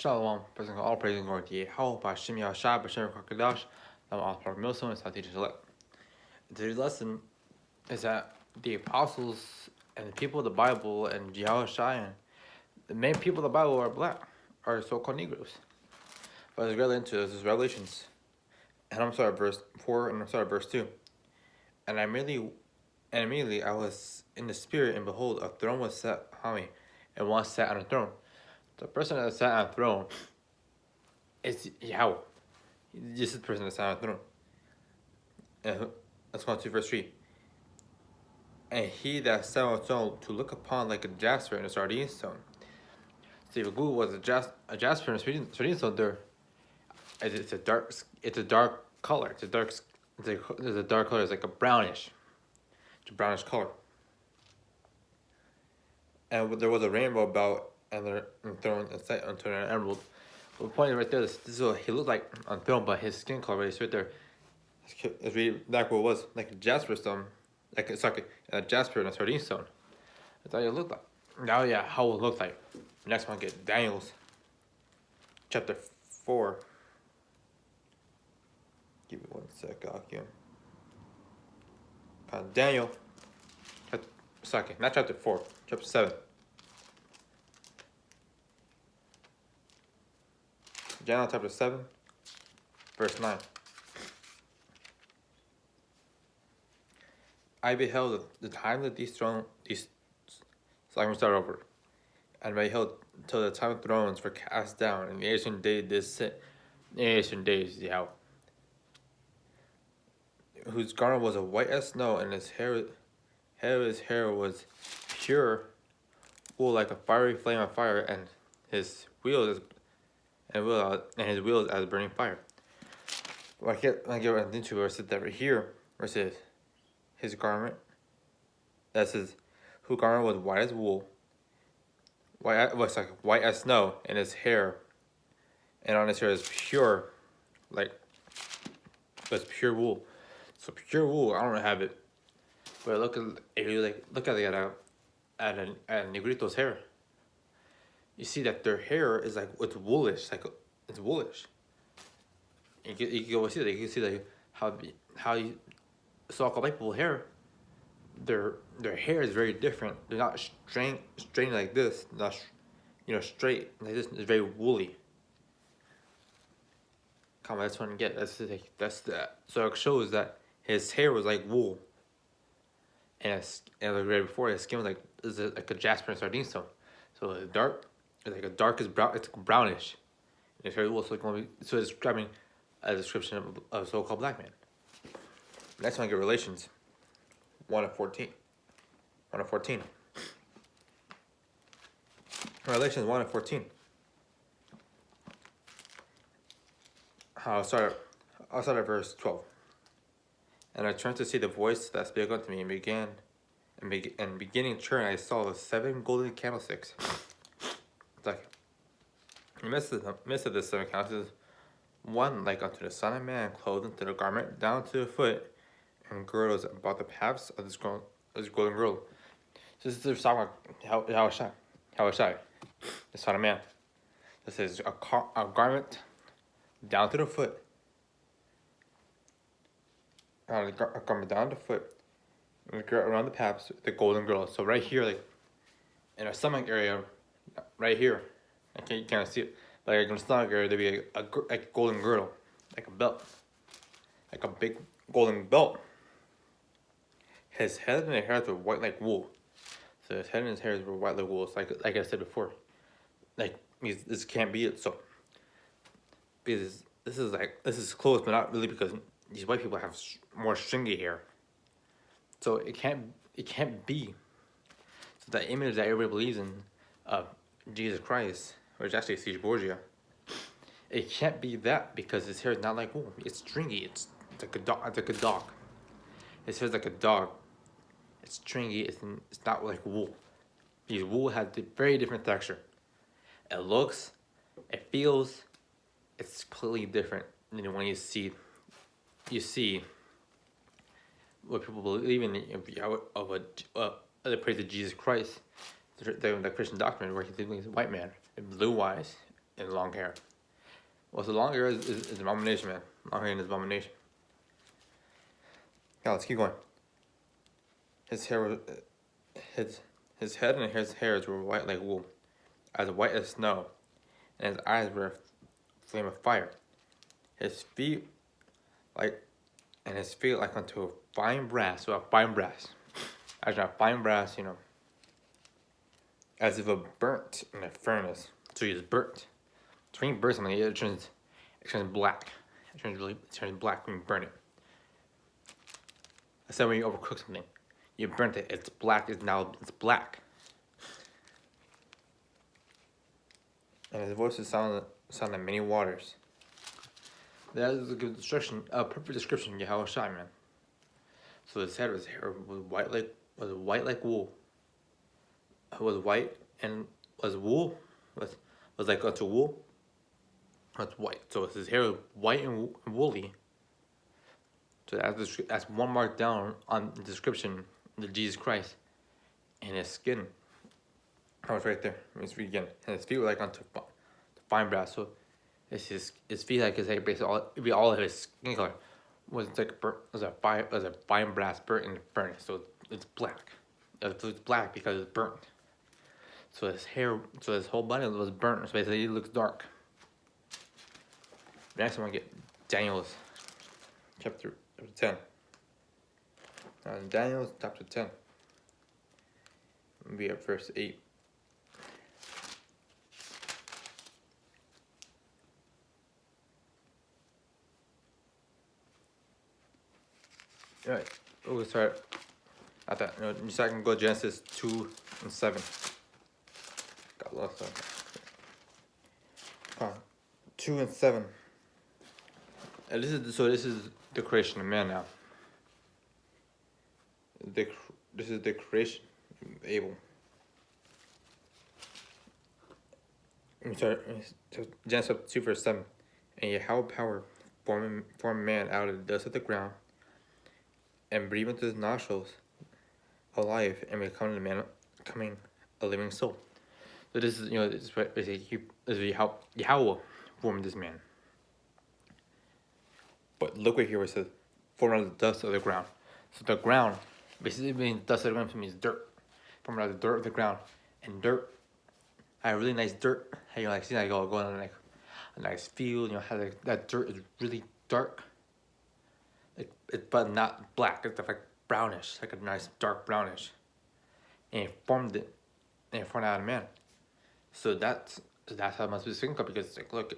Shalom, present all praise and glory to Yahweh, Bashim Yahshua, Bashim Kakadash, I'm all part of Milsom and South Teachers Elect. Today's lesson is that the apostles and the people of the Bible and Yahushua and the main people of the Bible are black, are so-called Negroes. But let's get into this is Revelations. And I'm sorry, verse 4, and I'm sorry, verse 2. And immediately I was in the spirit, and behold, a throne was set on me, and one sat on the throne. The person that sat on the throne is Yahweh. This is the person that sat on the throne. And let's go on to verse 3. And he that sat on the throne to look upon like a jasper and a sardine stone. See, if Google was a jasper and a sardine stone, there, it's a dark color. It's a dark color. It's like a brownish. It's a brownish color. And there was a rainbow about and the throne and set onto an emerald. But the point right there, this is what he looked like on film, but his skin color is right there. It's really like what it was, like a jasper stone, it's like a jasper and a sardine stone. That's how it looked like. Now, yeah, how it looked like. Next one, get Daniel's chapter 4. Give me 1 sec, here. Daniel, not chapter 4, chapter 7. Daniel chapter 7, verse 9. I beheld the time that so I'm gonna start over. And I beheld till the time of thrones were cast down, and the ancient days did sit. The ancient days, whose garment was as white as snow, and his hair was pure wool like a fiery flame of fire, and his wheels as burning fire. Well, I get into where it says that right here, where it says his garment, that says, whose garment was white as wool, was like white as snow, and his hair, and on his hair is pure, it's pure wool. So pure wool, I don't have it, but look at a Negrito's hair. You see that their hair is it's woolish, it's woolish. You can go see that. You can see how you so-called white people hair. Their hair is very different. They're not straight like this. Not straight like this. It's very woolly. Come on, that's one to get. That's that. So it shows that his hair was like wool. And like right before, his skin was like a jasper and sardine stone. So it's dark. It's like a darkest brown. It's brownish. And it's very wool. So it's describing a description of a so-called black man. Next one, I get Relations 1:14. 1:14. Relations 1:14. I'll start at verse 12. And I turned to see the voice that spake unto me, and beginning turn, I saw the 7 golden candlesticks. It's like, in the midst of the 7 candlesticks, one like unto the Son of Man, clothed into the garment down to the foot, and girdles about the paths of this golden girdle. So this is talking about Yahushua, the Son of Man. This is a garment down to the foot. A garment down to the foot, and around the paths, the golden girdle. So right here, in our stomach area, right here, you can't see it, but in the stomach area, there'd be a golden girdle, like a belt, like a big golden belt. His head and his hair were white like wool. So his head and his hairs were white like wool. It's like I said before. This can't be it. So because this is close, but not really, because these white people have more stringy hair. So it can't be. So that image that everybody believes in of Jesus Christ, or it's actually Siege Borgia, it can't be that, because his hair is not like wool. It's stringy. It's like a dog. It's like a dog. His hair is like a dog. It's stringy. It's not like wool. Because wool has a very different texture. It looks, it feels, it's completely different than when you see what people believe in the praise of Jesus Christ, the Christian doctrine, where he's a white man, with blue eyes, and long hair. Well, so long hair is an abomination, man. Long hair is an abomination. Yeah, let's keep going. His hair was, his head and his hairs were white like wool, as white as snow, and his eyes were a flame of fire. His feet like, and his feet like unto a fine brass. So a fine brass, actually a fine brass, as if a burnt in a furnace. So he's burnt. So when you burn something, it turns black. It turns black when you burn it. I said when you overcook something, you burnt it. It's black. It's black. And his voice is sound like many waters. That is a good description, a perfect description of Yahweh Shai, man. So his hair was white like wool. It was white and was wool was like unto wool. That's white. So his hair was white and woolly. So that's one mark down on the description of Jesus Christ, and his skin. Oh, it's right there. Let me read again. And his feet were like unto fine brass. So it's his feet like basically all of his skin color was like was a fine brass burnt in the furnace. So it's black. It's black because it's burnt. So his whole body was burnt. So basically, it looks dark. Next, I want to get Daniel's chapter 10. Daniel's chapter 10. We'll be at verse 8. Alright, we'll start at that. So I can go Genesis 2 and 7. Got lost on 2 and 7. And this is the creation of man now. This is the creation of Abel. Genesis 2 verse 7. And Yahweh power formed man out of the dust of the ground, and breathed into his nostrils alive, and becoming a living soul. So this is this is how Yahweh formed this man. But look right here where it says formed out of the dust of the ground. So the ground basically means dust of the ground means dirt. Formed out of the dirt of the ground. And dirt, I have really nice dirt. How you see going on like a nice field, how that dirt is really dark. But not black. It's like brownish, like a nice dark brownish. And it formed out of man. So that's how it must be skin color, because it's like, look,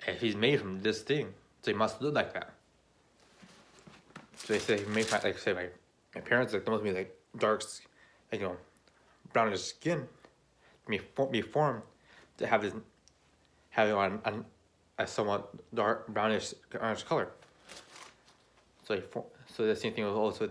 if he's made from this thing, so he must look like that. So they say he made my parents they must be like dark, brownish skin, be formed to have a somewhat dark brownish color. So the same thing with also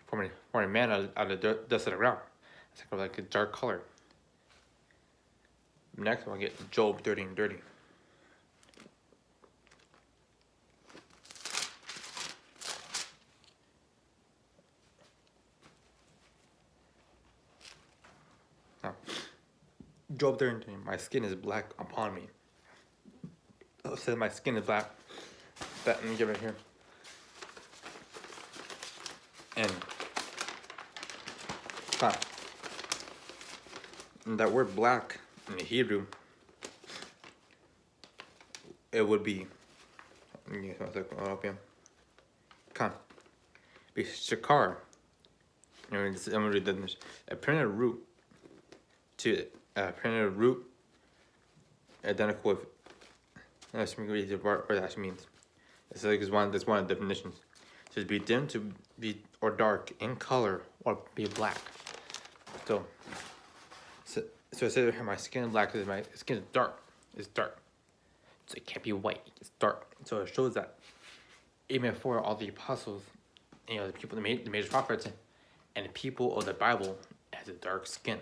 forming man out of the dust of the ground. It's like a dark color. Next, I'll get Job 30 and 30. Now, Job 30 and 30. My skin is black upon me. It says my skin is black. Let me give it here. And that word black in the Hebrew, it would be be shakar. I'm gonna read this. A printed root identical with. Let me read what it actually means. It's like that's one of the definitions. It says be dim to be or dark in color or be black. So it says my skin is black because my skin is dark. It's dark. So it can't be white. It's dark. So it shows that even before all the apostles, the people, the major prophets, and the people of the Bible has a dark skin.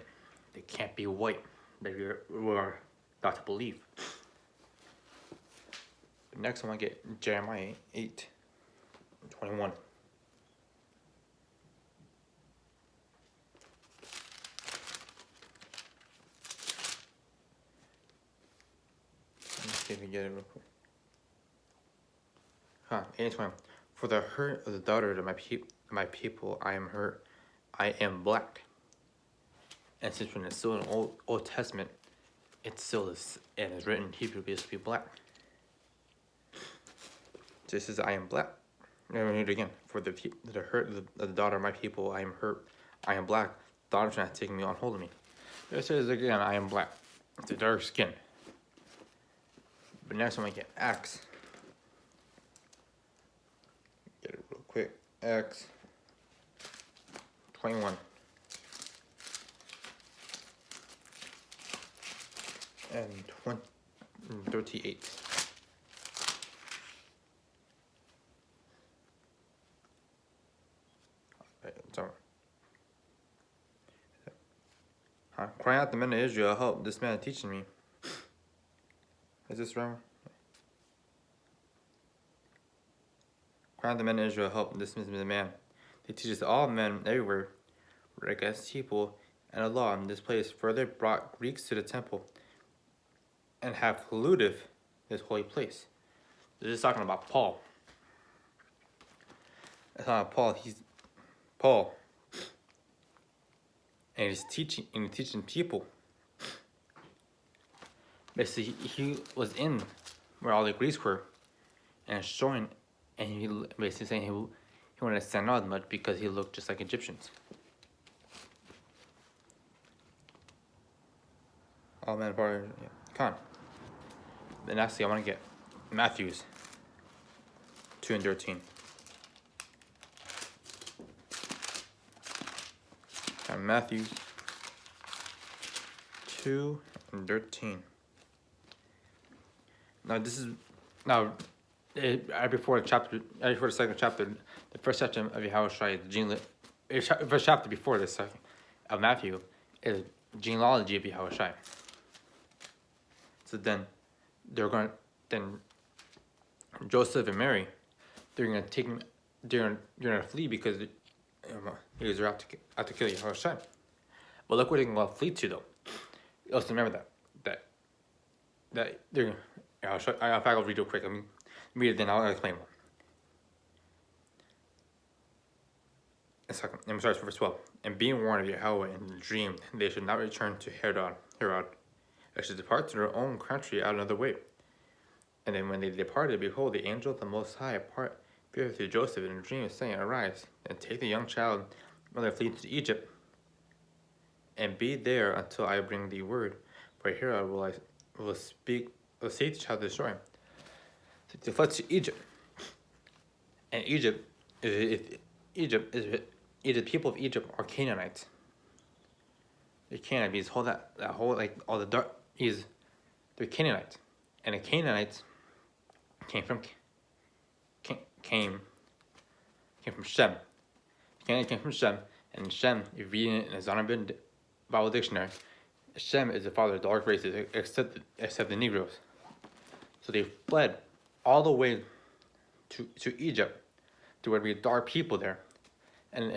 They can't be white. We're not to believe. But next, I want to get Jeremiah 8:21. see if we get it real quick. 8:20. For the hurt of the daughter of my people, I am hurt. I am black. And since when it's still in Old Testament, it still is, and it's written in Hebrew, it's to be black. This is I am black. I'm going to read it again. For the hurt of the daughter of my people, I am hurt. I am black. The daughter's not taking me on hold of me. It says again, I am black. It's a dark skin. But next time I get Acts. Get it real quick. Acts 21. And 38. So, crying out the men of Israel, help this man teaching me. Is this wrong? Crying out the men of Israel, help this man. He teaches all men everywhere, against people and the law in this place. Further brought Greeks to the temple and have polluted this holy place. They're just talking about Paul. It's not Paul. He's Paul, and he's teaching people. Basically, he was in where all the Greeks were, and showing, and he basically saying he wanted to stand out much because he looked just like Egyptians. Oh man, yeah. Come on. Then lastly, I want to get Matthews 2:13. Matthew 2:13. Now this is right before the second chapter, the first chapter of Yahushua, the first chapter before this of Matthew is genealogy of Yahushua. So then Joseph and Mary, they're gonna take him, they're gonna flee because because they're out to kill Yahushua. But look what they're gonna flee to though. Also remember that they're I'll read real quick. Read it, then I'll explain more. I'm sorry, for verse 12. And being warned of Yahweh in the dream, they should not return to Herod. They should depart to their own country out another way. And then when they departed, behold, the angel of the Most High appeared to Joseph in a dream, saying, Arise, and take the young child, mother, flee to Egypt, and be there until I bring thee word. For Herod will say to the child to destroy him. To flee to Egypt. And the people of Egypt are Canaanites. They're Canaanites. They're Canaanites. And the Canaanites came from Shem. Canaan came from Shem, and Shem, if you read it in the Zondervan Bible Dictionary, Shem is the father of the dark races, except the Negroes. So they fled all the way to Egypt, to where we had dark people there. And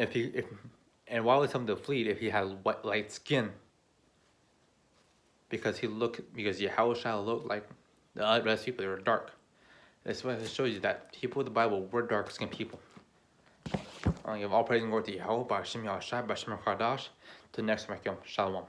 and why would someone to flee if he had light skin? Because Yahushua looked like the rest of people, they were dark. That's why it shows you that people of the Bible were dark skinned people. I give all praise and glory to Yahweh, B'Hashem Yahushua, B'Hashem Kardash. Till next time, Shalom.